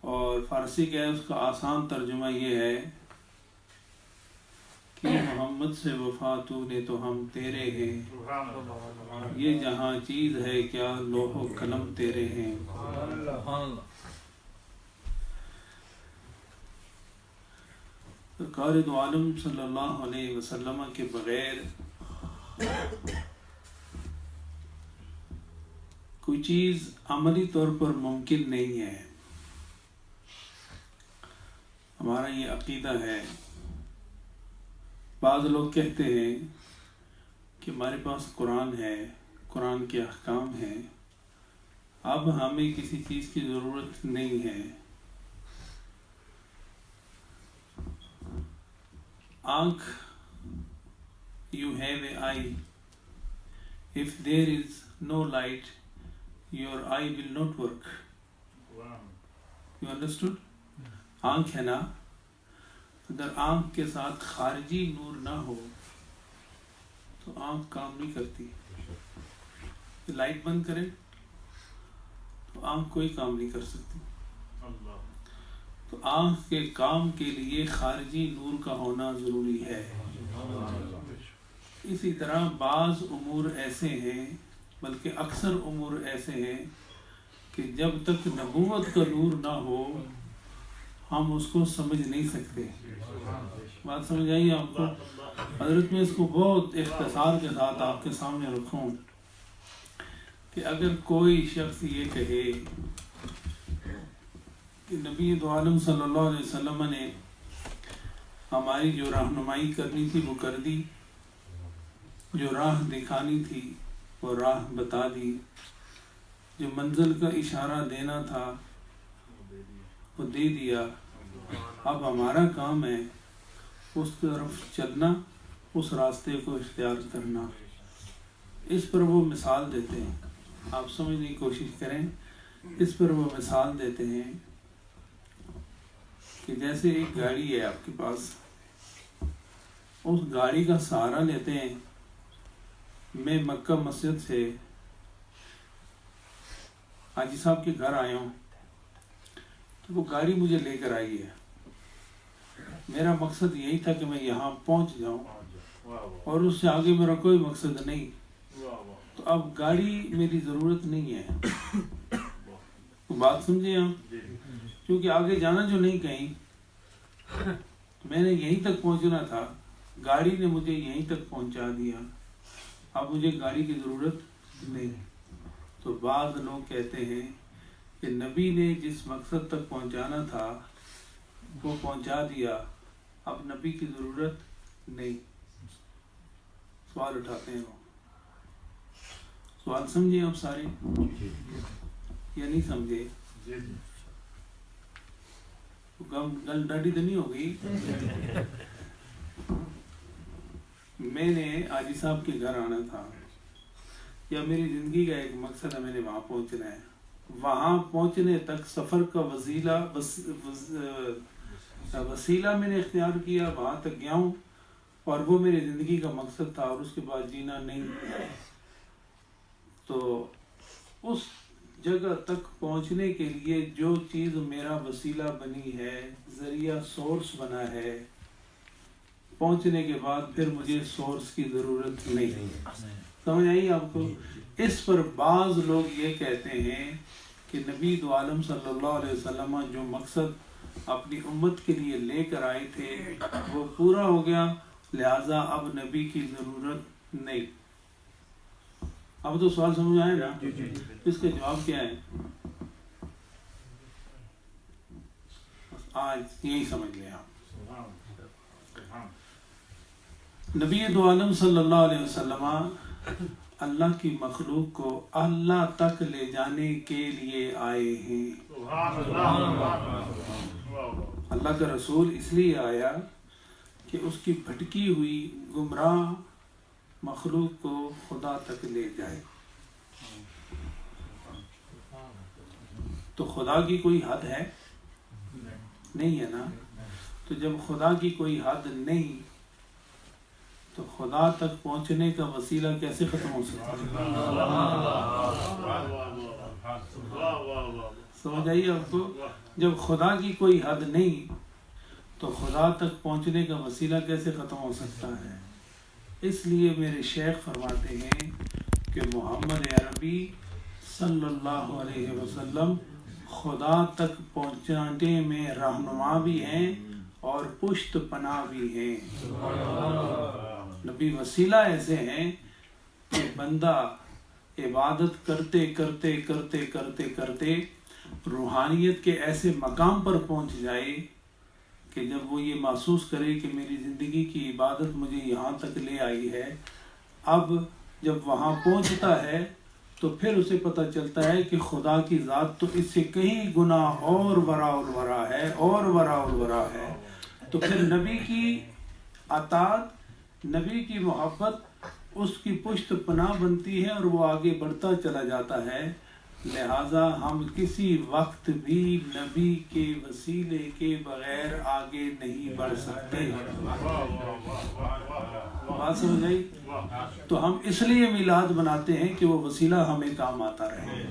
اور فارسی کا ہے اس کا آسان ترجمہ یہ ہے کہ محمد سے وفا تو نے تو ہم تیرے ہیں، یہ جہاں چیز ہے کیا لوح و قلم تیرے ہیں۔ سرکار دو عالم صلی اللہ علیہ وسلم کے بغیر کوئی چیز عملی طور پر ممکن نہیں ہے۔ ہمارا یہ عقیدہ ہے۔ بعض لوگ کہتے ہیں کہ ہمارے پاس قرآن ہے، قرآن کے احکام ہیں، اب ہمیں کسی چیز کی ضرورت نہیں ہے۔ آنکھ، you have an eye. If there is no light, your eye will not work. You understood? آنکھ ہے نا، اگر آنکھ کے ساتھ خارجی نور نہ ہو تو آنکھ کام نہیں کرتی۔ لائٹ بند کریں تو آنکھ کوئی کام نہیں کر سکتی۔ تو آنکھ کے کام کے لیے خارجی نور کا ہونا ضروری ہے۔ اسی طرح بعض امور ایسے ہیں، بلکہ اکثر امور ایسے ہیں کہ جب تک نبوت کا نور نہ ہو ہم اس کو سمجھ نہیں سکتے۔ بات سمجھ آئی آپ کو؟ حضرت میں اس کو بہت اختصار کے ساتھ آپ کے سامنے رکھوں کہ اگر کوئی شخص یہ کہے کہ نبی دو عالم صلی اللہ علیہ وسلم نے ہماری جو رہنمائی کرنی تھی وہ کر دی، جو راہ دکھانی تھی وہ راہ بتا دی، جو منزل کا اشارہ دینا تھا وہ دے دیا، اب ہمارا کام ہے اس طرف چلنا، اس راستے کو اختیار کرنا۔ اس پر وہ مثال دیتے ہیں، آپ سمجھنے کی کوشش کریں۔ اس پر وہ مثال دیتے ہیں کہ جیسے ایک گاڑی ہے آپ کے پاس، اس گاڑی کا سہارا لیتے ہیں۔ میں مکہ مسجد سے حاجی صاحب کے گھر آیا ہوں تو وہ گاڑی مجھے لے کر آئی ہے۔ میرا مقصد یہی تھا کہ میں یہاں پہنچ جاؤں اور اس سے آگے میرا کوئی مقصد نہیں۔ تو اب گاڑی میری ضرورت نہیں ہے۔ بات سمجھے آپ؟ کیونکہ آگے جانا جو نہیں کہیں، میں نے یہیں تک پہنچنا تھا، گاڑی نے مجھے یہیں تک پہنچا دیا، اب مجھے گاڑی کی ضرورت نہیں۔ تو بعض لوگ کہتے ہیں کہ نبی نے جس مقصد تک پہنچانا تھا وہ پہنچا دیا، اب نبی کی ضرورت نہیں۔ سوال اٹھاتے ہیں وہ۔ سوال سمجھے آپ سارے یا نہیں سمجھے؟ گل ڈاڈی تو نہیں ہو گئی؟ میں نے حاجی صاحب کے گھر آنا تھا، یا میری زندگی کا ایک مقصد ہے، میں نے وہاں پہنچنا ہے۔ وہاں پہنچنے تک سفر کا وسیلہ میں نے اختیار کیا، وہاں تک گیا ہوں، اور وہ میری زندگی کا مقصد تھا، اور اس کے بعد جینا نہیں۔ تو اس جگہ تک پہنچنے کے لیے جو چیز میرا وسیلہ بنی ہے، ذریعہ سورس بنا ہے، پہنچنے کے بعد پھر مجھے سورس کی ضرورت نہیں۔ سمجھ آئی آپ کو؟ اس پر بعض لوگ یہ کہتے ہیں کہ نبی دو عالم صلی اللہ علیہ وسلم جو مقصد اپنی امت کے لیے لے کر آئے تھے وہ پورا ہو گیا، لہٰذا اب نبی کی ضرورت نہیں۔ اب تو سوال سمجھ آئے نا؟ اس کا جواب کیا ہے؟ آج یہی سمجھ لیں آپ۔ نبی دو عالم صلی اللہ علیہ وسلم اللہ کی مخلوق کو اللہ تک لے جانے کے لیے آئے ہیں۔ اللہ کا رسول اس لیے آیا کہ اس کی بھٹکی ہوئی گمراہ مخلوق کو خدا تک لے جائے۔ تو خدا کی کوئی حد ہے؟ نہیں ہے نا؟ تو جب خدا کی کوئی حد نہیں تو خدا تک پہنچنے کا وسیلہ کیسے ختم ہو سکتا ہے؟ سمجھ آئیے آپ کو؟ جب خدا کی کوئی حد نہیں تو خدا تک پہنچنے کا وسیلہ کیسے ختم ہو سکتا ہے؟ اس لیے میرے شیخ فرماتے ہیں کہ محمد عربی صلی اللہ علیہ وسلم خدا تک پہنچانے میں رہنما بھی ہیں اور پشت پناہ بھی ہیں۔ نبی وسیلہ ایسے ہیں کہ بندہ عبادت کرتے کرتے کرتے کرتے کرتے روحانیت کے ایسے مقام پر پہنچ جائے کہ جب وہ یہ محسوس کرے کہ میری زندگی کی عبادت مجھے یہاں تک لے آئی ہے، اب جب وہاں پہنچتا ہے تو پھر اسے پتہ چلتا ہے کہ خدا کی ذات تو اس سے کہیں گنا اور وراء الورا ہے اور وراء الورا ہے۔ تو پھر نبی کی اطاعت، نبی کی محبت اس کی پشت پناہ بنتی ہے اور وہ آگے بڑھتا چلا جاتا ہے۔ لہٰذا ہم کسی وقت بھی نبی کے وسیلے کے بغیر آگے نہیں بڑھ سکتے۔ بات سمجھ آئی؟ تو ہم اس لیے میلاد مناتے ہیں کہ وہ وسیلہ ہمیں کام آتا رہے۔